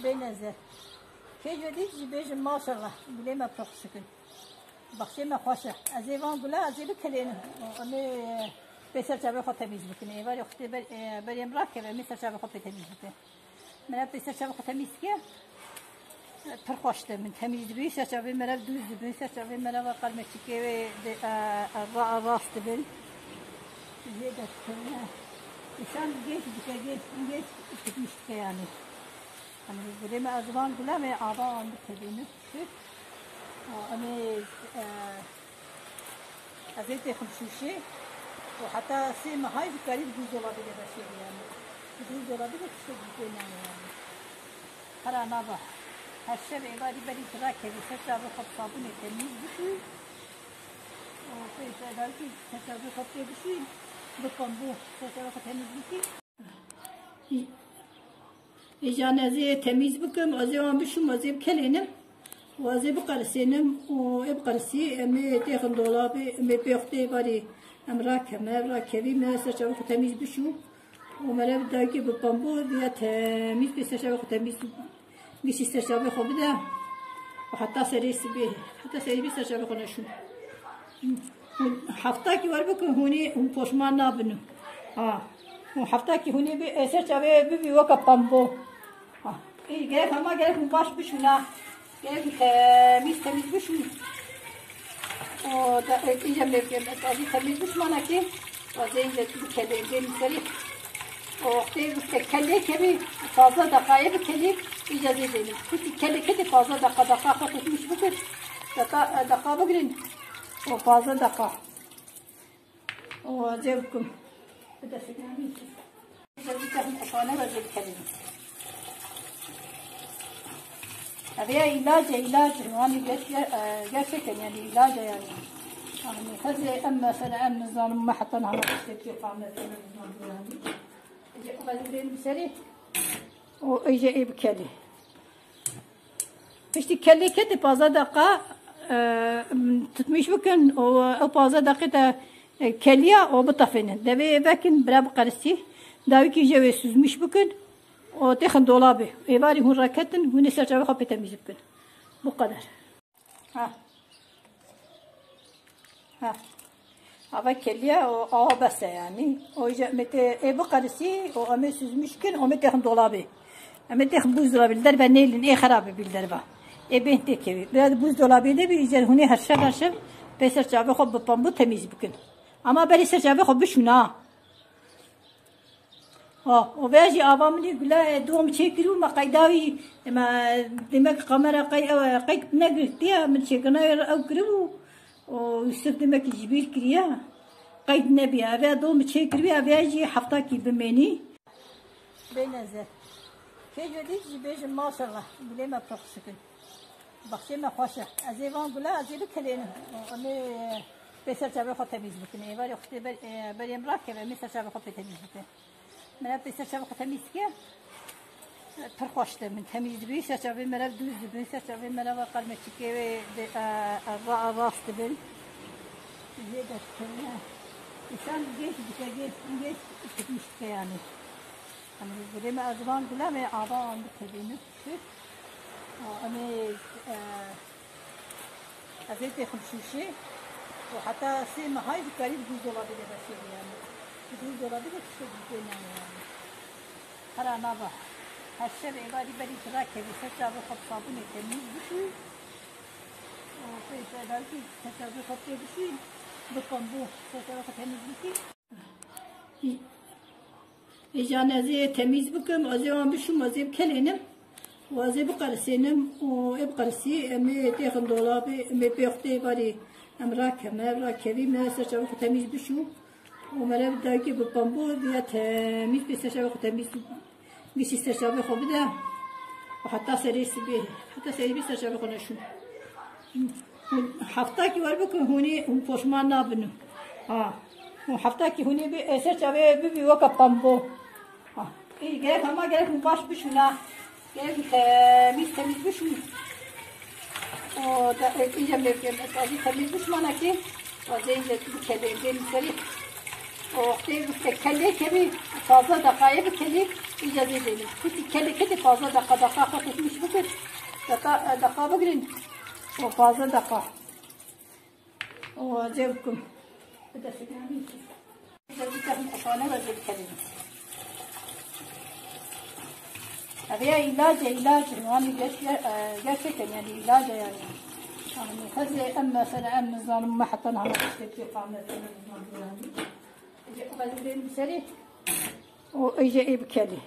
بنظر که جدید جیبش ماشاءالله بله ما پخشکن بخشی ما خوشه از ایوان گله از ایو کلینه امی بسر چابه خود تمیز بکنه ایواری خودی بریم راه که بسر چابه خود تمیز بکنه من بسر چابه خود تمیز که پرخوشته من تمیز بی سر چابه مرا دوز بی سر چابه مرا و قلمتی که راست بی زیاده کنه insan geç gitmiş ki yani. Hani buraya azman gula ve ava andı kedini tüt. Hani azete khumshushi ve hatta sima hay garip düz olabilir şey yani. Düz olabilir şey değil yani. Harana bak. Her şey ibadi bari trak evi seçabı kapsabını temiz bir şey. O şey belki seçabı kapsabı bir şey. Bakın bu seçabı temizlik. İcanezi temiz bakım azıcık bir şu mazib kelenim. وازي بقر سينم وابقر سي امي تاخن دولابي امي بيختي باري امراك كبي ما سرچاو تمیز بشو ومرا داكي ببامبو بيا تمیز بسرچاو تمیز ميسي سرچاو خو بدا وحتى سريس بي حتى سريس بسرچاو خنشو haftaki var bakın huni poşman nabını haftaki huni bir sرچاو bir vaka pambo iyi gerek ama gerek baş bir şuna gerek temiz bir şu o da iyice mevkim tabii temiz bir mana ki o zeyince kelleğin seri o kelle kebi fazla dakikaya bir kelle icazı edelim çünkü kelle fazla dakika tutmuş bu kız dakika bugün o fazla dakika o zevkum bir de senin bir takım kafana var zevkelim Veya ilaç yani gerçekten yani ilaç yani hadi ama sana nizam mahtan hala işte famlet yani o bazıların seri o iyice ibkeli işte kelli kedi fazla dakika tutmuş bakın o fazla dakika da kelliye o bu tafinin deve bakın bırak karısı davi ki jeve süzmüş bakın o تخن dolabı. Evari hun raketin hun serçave kapı temiz yapın. Bu kadar. Ama kelliye o ağa basa yani. O mete evi karısı o ame süzmüşken o mete dolabı. Ame tekn buzdolabı der ben neylin harabı bilder ba. Ben tekevi. Biraz buzdolabı da bir izer hun her şey be serçave kapı pambu temiz bakın. Ama beri serçave kapı şuna. o veji avamli gula doğum çekiru ma qaydavi ma demek kamera qay ne gittiya min çekana au kru o istemek jibil kriya qayd ne biya ve doğum çekir veji hafta ki bimeni benzer ke jadid jibil maşallah bile ma pokşkın bakşe ma xoşa az evan gula az ev kelene onu besar çabe xo temiz bikine var yoxte berem rakebe mesar çabe xo temiz bikine من بسر شب خطمیز که پرخوشته من تمیز بی سر شب مرا دوز بی سر شب مرا و قلمتی که راست بی زیاده کنه insan geç gitmiş ki yani. Hani buraya azman gula ve ava andı kedini tüt. Hani azete khumshushi ve hatta sima hay garip düz olabilir şey yani. Düz olabilir şey değil yani. Harana bak. Her şey ibadi bari trak evi seçabı kapsabını temiz bir şey. O şey belki seçabı kapsabı bir şey. Bakın bu seçabı temiz bir şey. İcanezi temiz bakım azıcık bir şu mazib kelenim. وازي بقر سينم وابقر سي امي تاخن دولابي امي بيختي باري امراك كبي ما سرچاو تمیز بشو ومرا داكي ببامبو بيا تمیز بسرچاو تمیز ميسي سرچاو خو بدا وحتى سريس بي حتى سريس بسرچاو خنشو haftaki var bakın huni poşman nabını haftaki huni bir sرچاو bir vaka pambo iyi gerek ama gerek baş bir şuna gerek temiz bir şu o da iyice mevkim tabii temiz bir mana ki o zeyince kelleğin seri وقتی کلی کمی fazla dakikaya bir keli icazı edelim. Kuti keli kedi fazla dakika tutmuş bugün. Dakika bugün o fazla dakika. O cevkum. Bir de senin bir takım kafana var bir keli. Veya ilaç yani gerçekten yani ilaç yani. يعني هذه أما سنة أما زمان ما حطنا على في قامة يعني غادي نسري ويجي بكلي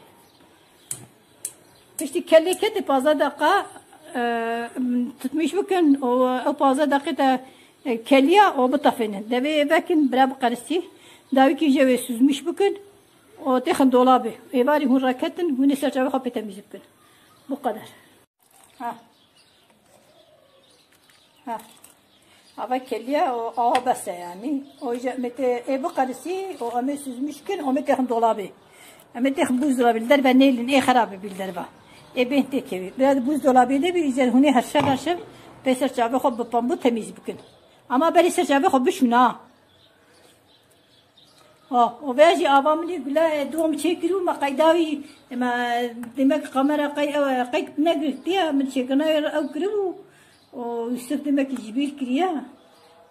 فشتي كلي كده بازا دقة تتمش بكن أو بازا دقة كليا أو بطفنة دبي بكن براب قرستي داوي كي جوي سوزمش بكن أو تخن دولابي إباري هون راكتن هون سرجع خبي تميز بكن بقدر ها Ha. Ama kelliye o ağa basa yani. O mete bu karısı o ama süzmüşken o mete dolabı. Ama tek buzdolabı der ben neylin harabı bilder ba. Ben tek evi. Biraz buzdolabı da bir güzel huni haşa peser çabuk hop pambu temiz bugün. Ama beri çabuk hop şuna. Ha o veci avamlı güle doğum çekiru ma kaydavi ama demek kamera kay ne gittiya من çekana او kru واستخدمك جبيل كريا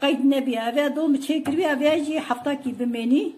قيد نبي هذا دوم تشيكري هذا يجي حفطاكي بماني